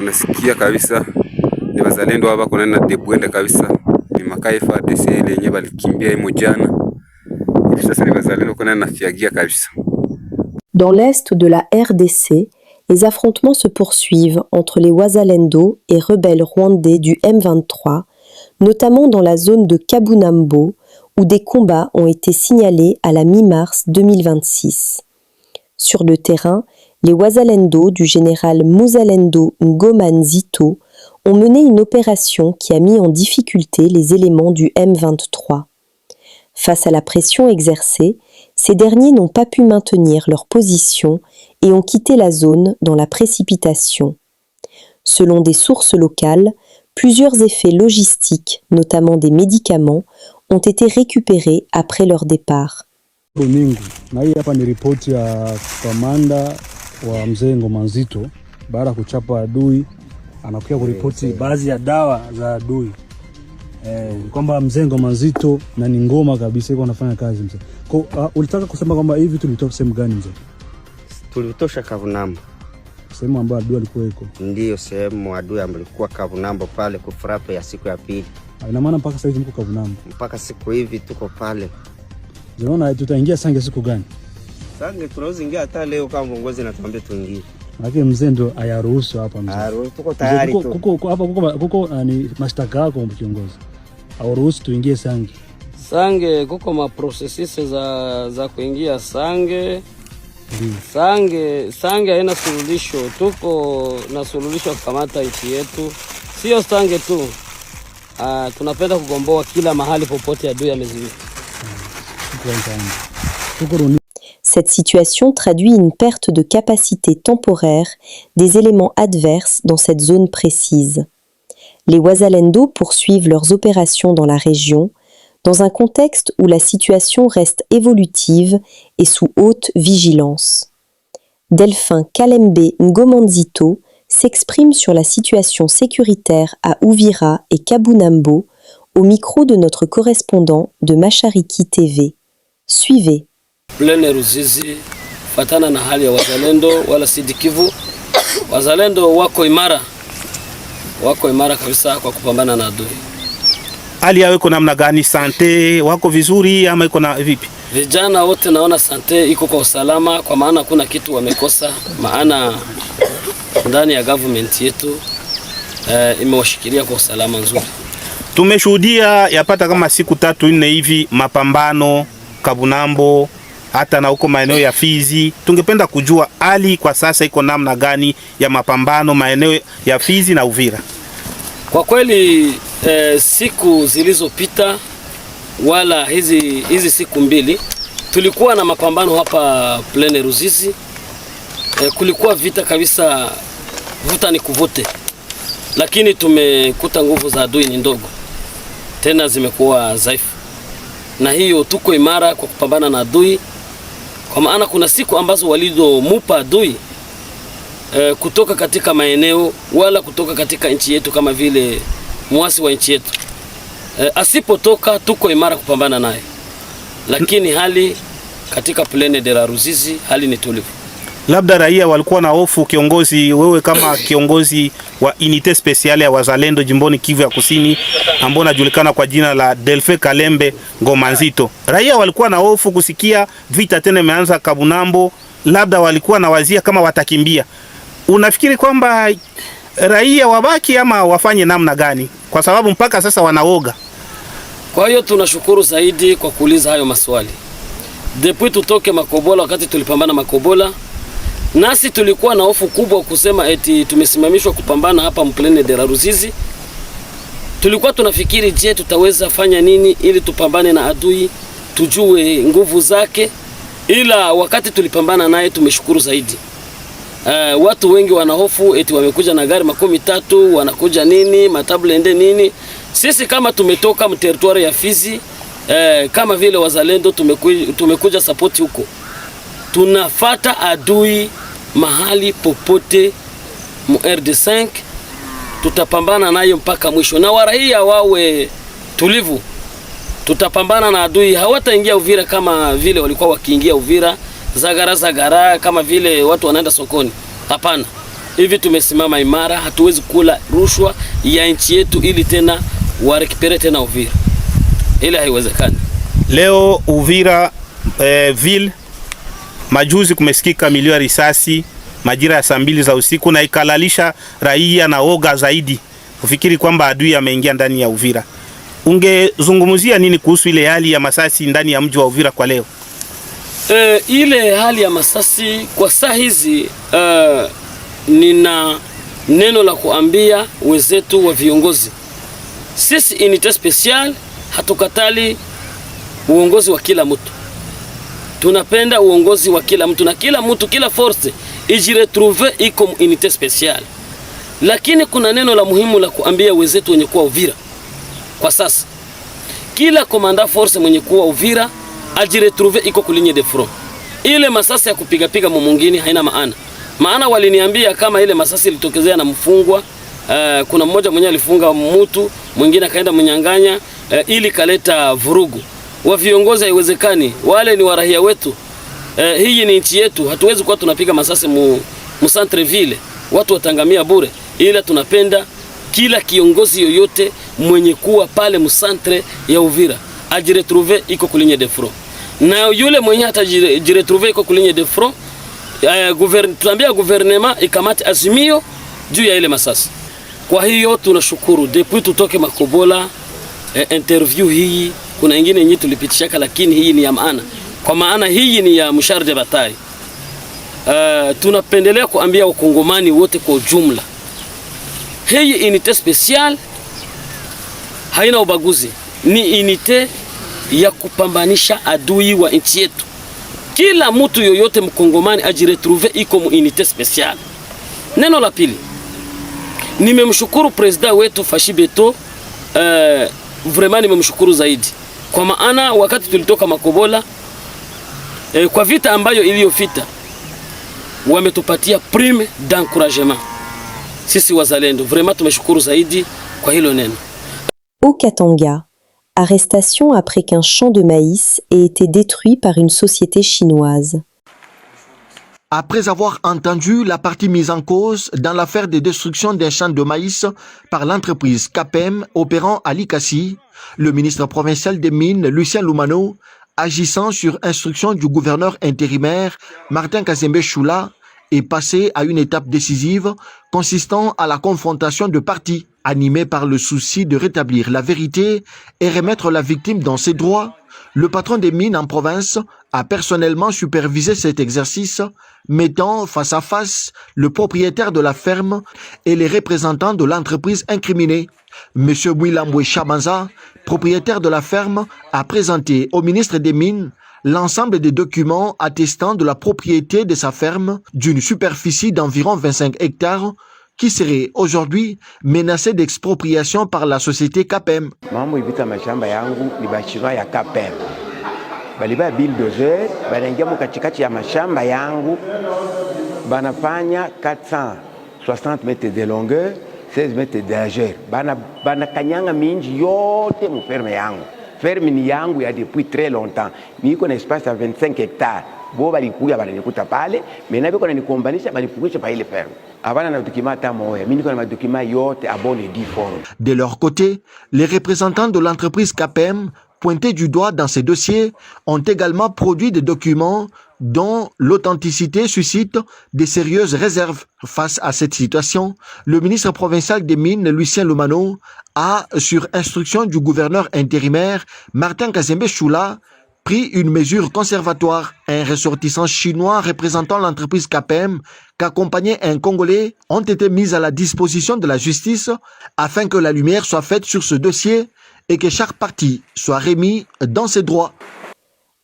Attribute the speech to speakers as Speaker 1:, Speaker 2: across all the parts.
Speaker 1: unasikia kabisa ni wazalendo hapa kuna na debwende kabisa, ni makai FARDC ile yenyewe balikimbia himo jana. Hivi sasa ni wazalendo kuna na fiagia kabisa.
Speaker 2: Dans l'est de la RDC, les affrontements se poursuivent entre les Wazalendo et rebelles rwandais du M23, notamment dans la zone de Kabunambo, où des combats ont été signalés à la mi-mars 2026. Sur le terrain, les Wazalendo du général Muzalendo Ngoma Nzito ont mené une opération qui a mis en difficulté les éléments du M23. Face à la pression exercée, ces derniers n'ont pas pu maintenir leur position et ont quitté la zone dans la précipitation. Selon des sources locales, plusieurs effets logistiques, notamment des médicaments, ont été récupérés après leur départ.
Speaker 3: Na hii hapa ni ripoti ya kamanda wa mzee Ngoma Nzito baada ya kuchapa adui, anakuja kuripoti baadhi ya dawa za adui. Kwamba mzee Ngoma Nzito na ni ngoma kabisa iko anafanya kazi mzee. Kwa ulitaka kusema kwamba hivi tulitoka sehemu gani mzee?
Speaker 4: Tulitosha Kabunambo.
Speaker 3: Sehemu ambayo adui alikuwa iko.
Speaker 4: Ndio sehemu adui alikuwa Kabunambo pale kufrape ya siku ya pili.
Speaker 3: Ina maana mpaka sasa hivi mko Kabunambo.
Speaker 4: Mpaka siku hivi tuko pale.
Speaker 3: Unaona tutaingia Sange siku gani?
Speaker 4: Sange tunaweza ingia hata leo kama viongozi anatuambia tuingie.
Speaker 3: Lakini mzee ndo ayaruhusu hapa mzee.
Speaker 4: Tuko tayari tu.
Speaker 3: Kuko hapa kuko ni mashtaka yako kiongozi. Awaruhusu tuingie Sange.
Speaker 5: Sange kuko ma processes za kuingia Sange. Sange haina suluhisho. Tuko na suluhisho kukamata nchi yetu. Sio Sange tu. Tunapenda kugomboa kila mahali popote adui ameziwika.
Speaker 2: Cette situation traduit une perte de capacité temporaire des éléments adverses dans cette zone précise. Les Wazalendo poursuivent leurs opérations dans la région, dans un contexte où la situation reste évolutive et sous haute vigilance. Delphin Kalembe Ngoma Nzito s'exprime sur la situation sécuritaire à Uvira et Kabunambo au micro de notre correspondant de Mashariki TV. Suivez.
Speaker 5: Plaine Ruzizi, fatana na hali ya Wazalendo wala Sidikivu. Wazalendo wako imara kabisa kwa kupambana na adui.
Speaker 6: Hali yao iko namna gani? Sante wako vizuri ama iko na vipi?
Speaker 5: Vijana wote naona sante iko kwa usalama, kwa maana kuna kitu wamekosa, maana ndani ya government yetu imewashikilia kwa usalama nzuri.
Speaker 6: Tumeshuhudia yapata kama siku 3-4 hivi mapambano Kabunambo hata na huko maeneo ya Fizi. Tungependa kujua hali kwa sasa iko namna gani ya mapambano maeneo ya Fizi na Uvira.
Speaker 5: Kwa kweli siku zilizopita wala hizi siku mbili tulikuwa na mapambano hapa Plaine Ruzizi. Kulikuwa vita kabisa, vuta ni kuvute. Lakini tumekuta nguvu za adui ni ndogo. Tena zimekuwa dhaifu. Na hiyo tuko imara kwa kupambana na adui. Kwa maana kuna siku ambazo walizomupa adui kutoka katika maeneo wala kutoka katika nchi yetu kama vile muasi wa nchi yetu. Asipotoka tuko imara kupambana naye. Lakini hali katika Plaine de la Ruzizi hali ni tulivu.
Speaker 6: Labda raia walikuwa na hofu, kiongozi wewe kama kiongozi wa unité spéciale ya Wazalendo jimboni Kivu ya Kusini ambao unajulikana kwa jina la Delphin Kalembe Ngoma Nzito. Raia walikuwa na hofu kusikia vita tena imeanza Kabunambo, labda walikuwa na wazia kama watakimbia. Unafikiri kwamba raia wabaki ama wafanye namna gani? Kwa sababu mpaka sasa wanaoga.
Speaker 5: Kwa hiyo tunashukuru zaidi kwa kuuliza hayo maswali. Depuis tutoke Makobola, wakati tulipambana Makobola, nasi tulikuwa na hofu kubwa kusema eti tumesimamishwa kupambana hapa Plaine de la Ruzizi. Tulikuwa tunafikiri je, tutaweza fanya nini ili tupambane na adui, tujue nguvu zake. Ila wakati tulipambana naye tumeshukuru zaidi. Watu wengi wana hofu eti wamekuja na gari 13 wanakuja nini, matablende nini. Sisi kama tumetoka territoire ya Fizi, kama vile Wazalendo tumekuja support huko. Tunafata adui mahali popote mu RD5, tutapambana nayo mpaka mwisho. Na waraia wawe tulivu. Tutapambana na adui, hawataingia Uvira kama vile walikuwa wakiingia Uvira zagara kama vile watu wanaenda sokoni. Hapana. hivi tumesimama imara, hatuwezi kula rushwa ya nchi yetu ili tena warekipere tena Uvira. Ile haiwezekani.
Speaker 6: Leo Uvira ville majuzi kumesikika milio ya risasi majira ya saa 2 za usiku na ikalalisha raia na oga zaidi kufikiri kwamba adui ameingia ndani ya Uvira. Ungezungumzia nini kuhusu ile hali ya masasi ndani ya mji wa Uvira kwa leo?
Speaker 5: Ile hali ya masasi kwa saa hizi nina neno la kuambia wenzetu wa viongozi. Sisi unité special hatukatali uongozi wa kila mtu. Tunapenda uongozi wa kila mtu na kila mtu, kila force ijiretrouve iko unité special. Lakini kuna neno la muhimu la kuambia wenzetu wenye kuwa Uvira. Kwa sasa kila komanda force mwenye kuwa Uvira ajiretrouve iko kulinye de front. Ile masasi ya kupiga mwingine haina maana. Maana waliniambia kama ile masasi ilitokezea na mfungwa, kuna mmoja mwenye alifunga mtu, mwingine akaenda mnyang'anya, ili kaleta vurugu. Wa viongozi haiwezekani, wale ni warahia wetu. Hii ni nchi yetu, hatuwezi kuwa tunapiga masasi mu centre ville, watu watangamia bure. Ila tunapenda kila kiongozi yoyote mwenye kuwa pale mu centre ya Uvira ajiretrouve iko kulinye de front. Na yule mwenye atajiretrouve iko kulinye de front, tuambia gouvernement ikamate azimio juu ya ile masasi. Kwa hiyo tunashukuru depuis tutoke Makobola, interview hii kuna ingine yenyewe tulipitishaka, lakini hii ni ya maana. Kwa maana hii ni ya mshahara de batari. Tunapendelea kuambia wakongomani wote kwa ujumla, hii unité special haina ubaguzi, ni unité ya kupambanisha adui wa nchi yetu. Kila mtu yoyote mkongomani ajiretrouve iko mu unité special. Neno la pili, nimemshukuru president wetu Fashi Beto, vraiment nimemshukuru zaidi. Kwa maana wakati tulitoka Makobola, kwa vita ambayo iliyofita, wametupatia prime d'encouragement. Sisi wazalendo, vraiment tumeshukuru zaidi kwa hilo neno.
Speaker 2: Au Katanga, arrestation après qu'un champ de maïs ait été détruit par une société chinoise.
Speaker 7: Après avoir entendu la partie mise en cause dans l'affaire de destruction d'un champ de maïs par l'entreprise KPM opérant à Likasi, le ministre provincial des Mines, Lucien Lumano, agissant sur instruction du gouverneur intérimaire Martin Kazembe Choula, est passé à une étape décisive consistant à la confrontation de parties animée par le souci de rétablir la vérité et remettre la victime dans ses droits. Le patron des mines en province a personnellement supervisé cet exercice, mettant face à face le propriétaire de la ferme et les représentants de l'entreprise incriminée. M. Wilambwe Chabanza, propriétaire de la ferme, a présenté au ministre des Mines l'ensemble des documents attestant de la propriété de sa ferme d'une superficie d'environ 25 hectares qui serait aujourd'hui menacée d'expropriation par la société KPM.
Speaker 8: Mambo ibita mashamba yangu ni bachinois ya KPM. Baliba bulldozer, banaingia katikati ya mashamba yangu, banafanya 460 mètres de longueur, 16 mètres de largeur. Banakanyanga minji yote mu ferme yangu. Ferme ni yangu ya depuis très longtemps. Niko na espace à 25 hectares. Bo balikuya bananikuta pale, mena biko na nikombanisha balifukisha pa ile ferme. Avana na document ta moya, mimi niko na document yote à bonne et due forme.
Speaker 7: De leur côté, les représentants de l'entreprise KPM pointés du doigt dans ces dossiers ont également produit des documents dont l'authenticité suscite des sérieuses réserves. Face à cette situation, le ministre provincial des Mines, Lucien Lumano, a, sur instruction du gouverneur intérimaire Martin Kazembe Choula, pris une mesure conservatoire. Un ressortissant chinois représentant l'entreprise KPM qu'accompagnait un Congolais ont été mis à la disposition de la justice afin que la lumière soit faite sur ce dossier et que chaque partie soit remis dans ses droits.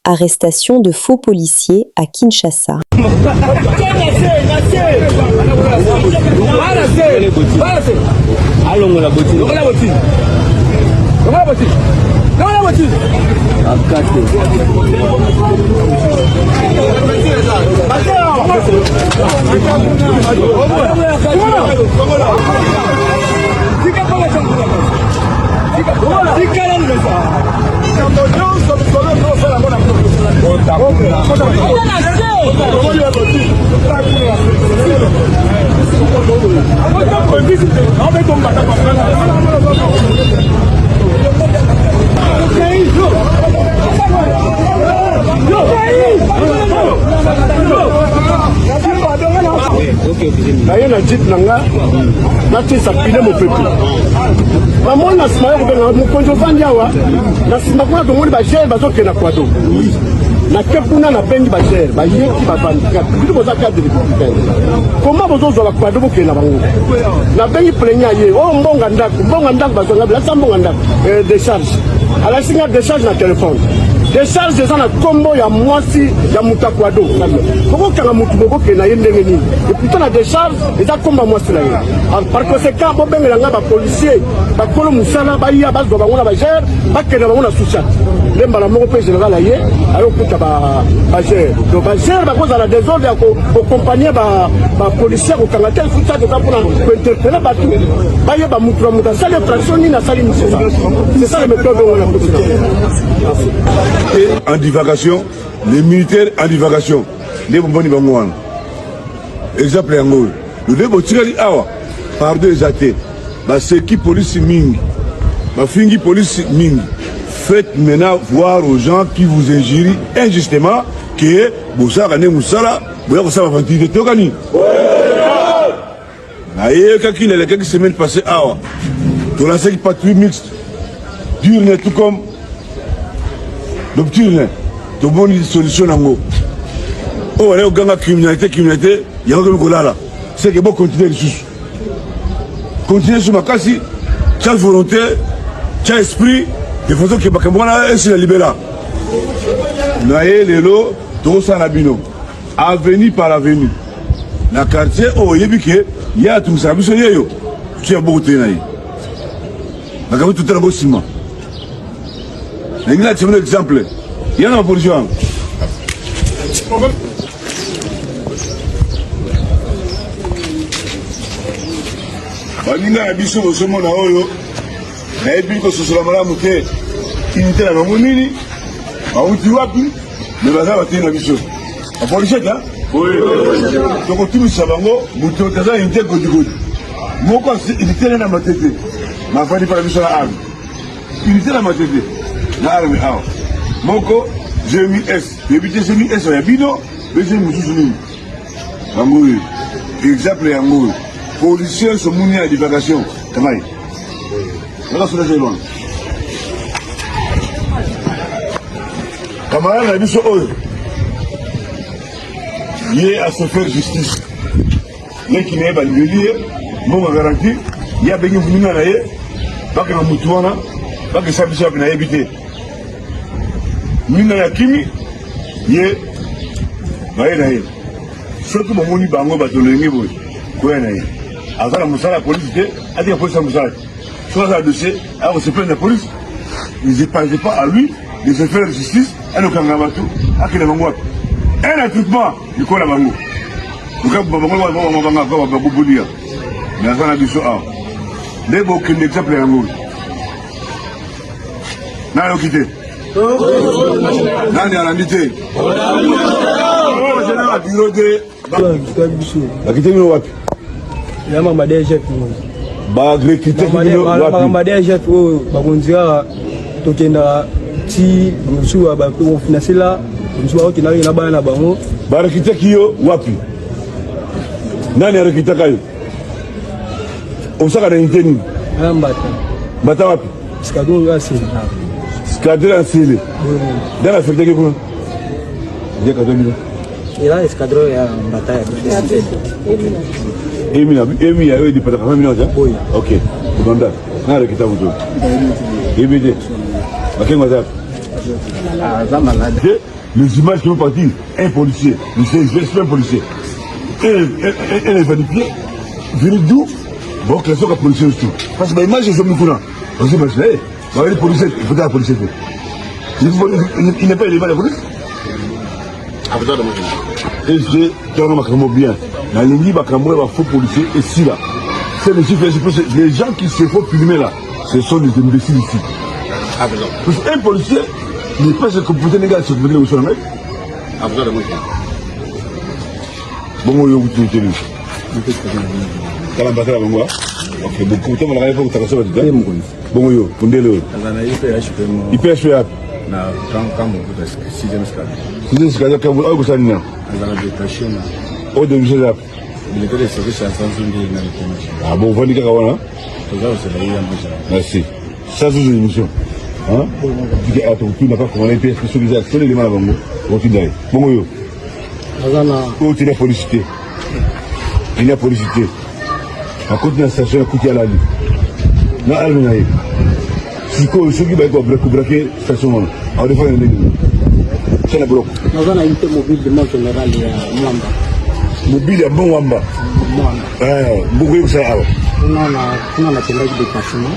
Speaker 2: Arrestation de faux policiers à Kinshasa.
Speaker 9: Tika naye na jip na nga natisa pile mopepe bamoni na nsima ya kobenga mokonzi ovandi awa na nsima kuna tomoni bagere bazokenda kwado nake kuna nabengi bagere bayeki bavandi bino boza cadre républicaine koma bozozwa bakwado bokenda bango nabengi plenya ye oyo mbonga ndako bazonga bilasa mbonga ndako décharge alasinga décharge na telefone décharge eza na kombo ya mwasi ya mutakwado bokokanga mutu bokokenda ye ndenge nini eputa na décharge eza kombo ya mwasi na ye par conséquent bobengela nga bapolisier bakolo mosala baya bazwa bango na bagere bakenda bango na sushat nde mbala moko mpe général aye ayokuta bagere donc bagere bakozala désordre ya kokompagne bapolisier kokanga te sushat eza mpona kointerpele bato bayeba mutu na mutu asali infraction nini asali misisa c'est ça le méthode ongo na président.
Speaker 10: En divagation, les militaires en divagation. Les bomboni bangouan. Exemple yango. Le débo tirali awa. Pardon les athées. Bah c'est qui police ming. Bah fingi police ming. Faites maintenant voir aux gens qui vous injurient injustement que Boussa Gane Moussala, Bouya Boussa va ventiler Togani. Aïe, quand il y a quelques semaines passées awa. Tout la série patrouille mixte. Dur net tout comme. Donc tu n'es de bonne solution en gros. Oh, on est au gang à criminalité, il y a un peu de là. C'est que bon continuer les sous. Continuer sur ma casse, tu as volonté, tu as esprit, de façon que Bakambona est sur la libéra. Naé, les lots, tout ça n'a bino. Avenue par avenue. La quartier, oh, il y a tout ça, tu as beaucoup de naï. La tout est un beau ciment. Là, tu veux un exemple. Il y en a pour jouer. Balinga biso bosomo na oyo. Na ebi ko sosola malamu te. Inite na monini. Bauti wapi? Me baza batina biso. A police ta? Oui. Donc tu me sabango, muto taza inte godigodi. Moko inite na matete. Ma fadi para biso la arme. Inite na matete. L'arme awa moko j'ai mis S débité j'ai mis S ya bino j'ai mis sous bango exemple yango policier so muni à divagation kamai naka sura j'ai loin kamara na biso oyo yé à se faire justice les qui n'est pas lié mon garantie il y a bengi vunina na ye baka na mutu wana baka sabisa na yebité Mina ya kimi ye bae na ye surtout momoni bango batolenge boy quoi na ye azala musala police te ati police musala soit ça dossier alors c'est plein de police ils ne pensent pas à lui de se faire justice et le kangabatu akina bango un attroupement du quoi la bango donc bango bango babubulia mais azala biso a les beaucoup d'exemples yango na yo kité nani anandite bakite bino wapi
Speaker 11: yamambadea chef
Speaker 10: bakite bino
Speaker 11: wapi chef oyo bakonzira tokenda ti mosuwa bafinasela mosuwa okenda na bana na bango
Speaker 10: barekitaki yo wapi nani arekitaka yo osaka na nite nini mbata wapi Escadron Sile. Dans la fête de quoi? Il y a quoi de
Speaker 11: il a escadron ya bataille.
Speaker 10: Emi a eu des patrons minutes. Oui. Ok. Banda. Na le kitabu tu. Emi de. Bakeng wazap.
Speaker 11: Ah, ça malade.
Speaker 10: Les images qui vont partir, un policier, un policier. Et les vanifiés, venez d'où? Bon, que les autres policiers tout. Parce que l'image est comme nous. On s'imagine. Les policiers, il faut la police. Il n'est pas élevé à la police. Et c'est quand bien. Dans les livres, il y a faux policiers et si là. C'est les gens qui se font filmer là, ce sont des imbéciles ici. Un policier, ni pesa kuputa ni gasi kuputa ni msona
Speaker 9: Abdala mo.
Speaker 10: Bongo yo kututeli. Kala batala bongo. Okay, beaucoup de temps on a répondu à ça dedans. Bongo yo, pondele.
Speaker 9: Azana IPH pemo.
Speaker 10: IPH ya
Speaker 9: Na kambo kwa 6e stade.
Speaker 10: Sizin sikada kabu au kusanya.
Speaker 9: Azana détaché na.
Speaker 10: O de msela.
Speaker 9: Militaire service en santé na l'émission.
Speaker 10: Ah bon, vani kaka wana.
Speaker 9: Toza c'est là
Speaker 10: Merci. Ça c'est une émission. Hein? Tu as tout n'a pas comment les pièces que sur les actions les malades bongo. Continue. Bongo yo.
Speaker 3: Azana.
Speaker 10: Oh, tu n'as publicité. Il y a publicité. À côté de la station, à côté de la ligne. Na almenaï. Si quoi, ceux qui va être braqué, station. Alors, des fois, il y a une c'est la bloc.
Speaker 3: Azana unité mobile de mon général ya Mwamba.
Speaker 10: Mobile ya bon Mwamba. Beaucoup de ça.
Speaker 3: Kuna na télé de détachement.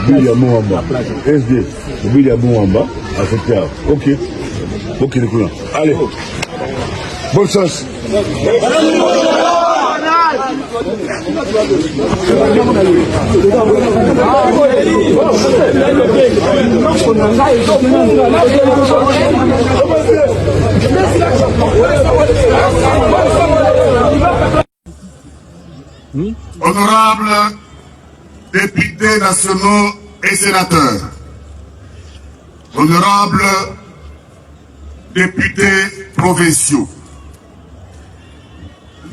Speaker 10: Mobile ya Mwamba. SD. Mobile ya Mwamba. À cette heure. Ok. Ok, les couleurs. Allez. Bonne chance.
Speaker 12: Honorables députés nationaux et sénateurs, honorables députés provinciaux,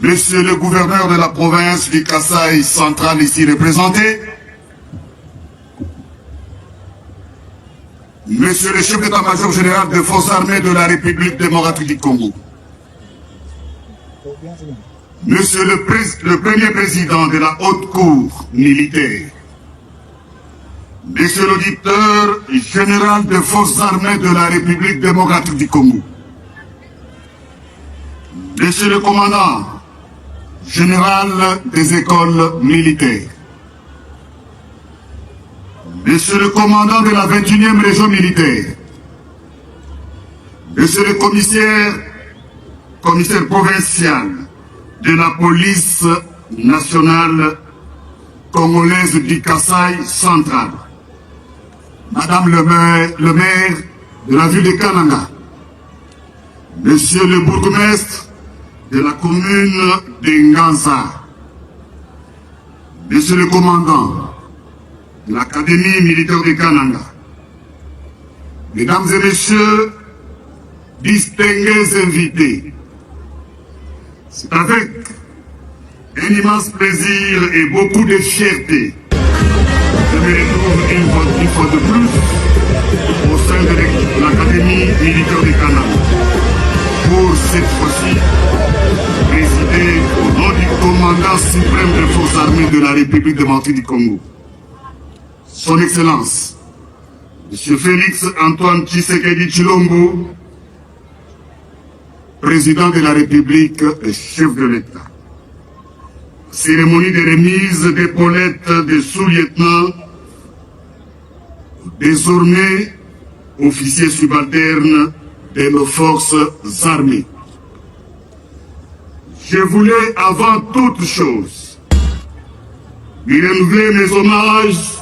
Speaker 12: Monsieur le gouverneur de la province du Kasaï central ici représenté, Monsieur le chef d'état-major général des forces armées de la République démocratique du Congo, Monsieur le premier président de la haute cour militaire, Monsieur l'auditeur général des forces armées de la République démocratique du Congo, Monsieur le commandant général des écoles militaires, Monsieur le commandant de la 21e région militaire, Monsieur le commissaire provincial de la police nationale congolaise du Kasaï central, Madame le maire de la ville de Kananga, Monsieur le bourgmestre de la commune de Nganza, Monsieur le commandant de l'Académie militaire de Kananga, Mesdames et Messieurs, distingués invités, c'est avec un immense plaisir et beaucoup de fierté que je me retrouve une fois de plus au sein de l'Académie militaire de Kananga pour cette fois-ci présider au nom du commandant suprême des forces armées de la République démocratique du Congo, Son Excellence, M. Félix Antoine Tshisekedi Tshilombo, président de la République et chef de l'État. Cérémonie de remise d'épaulettes des sous-lieutenants, désormais officiers subalternes de nos forces armées. Je voulais avant toute chose lui renouveler mes hommages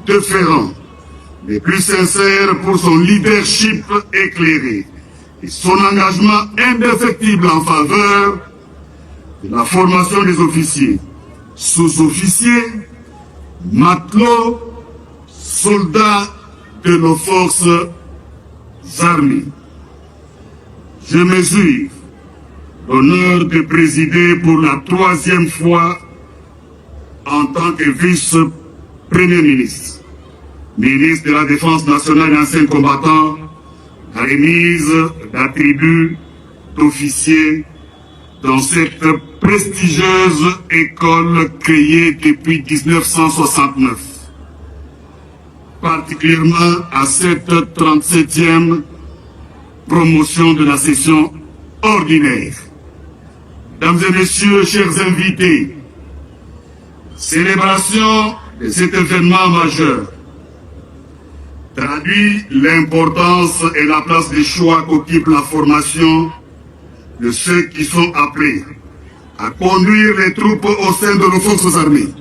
Speaker 12: déférents, les plus sincères pour son leadership éclairé et son engagement indéfectible en faveur de la formation des officiers, sous-officiers, matelots, soldats de nos forces armées. Je mesure l'honneur de présider pour la 3e fois en tant que vice-premier ministre, ministre de la Défense nationale et ancien combattant, la remise d'attributs d'officiers dans cette prestigieuse école créée depuis 1969, particulièrement à cette 37e promotion de la session ordinaire. Mesdames et messieurs, chers invités, célébration de cet événement majeur traduit l'importance et la place des choix qu'occupe la formation de ceux qui sont appelés à conduire les troupes au sein de nos forces armées.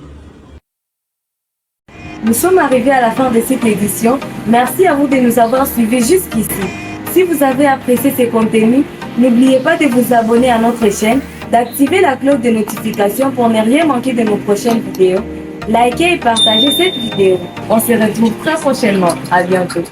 Speaker 13: Nous sommes arrivés à la fin de cette édition. Merci à vous de nous avoir suivis jusqu'ici. Si vous avez apprécié ces contenus, n'oubliez pas de vous abonner à notre chaîne, d'activer la cloche de notification pour ne rien manquer de nos prochaines vidéos. Likez et partagez cette vidéo. On se retrouve très prochainement. À bientôt.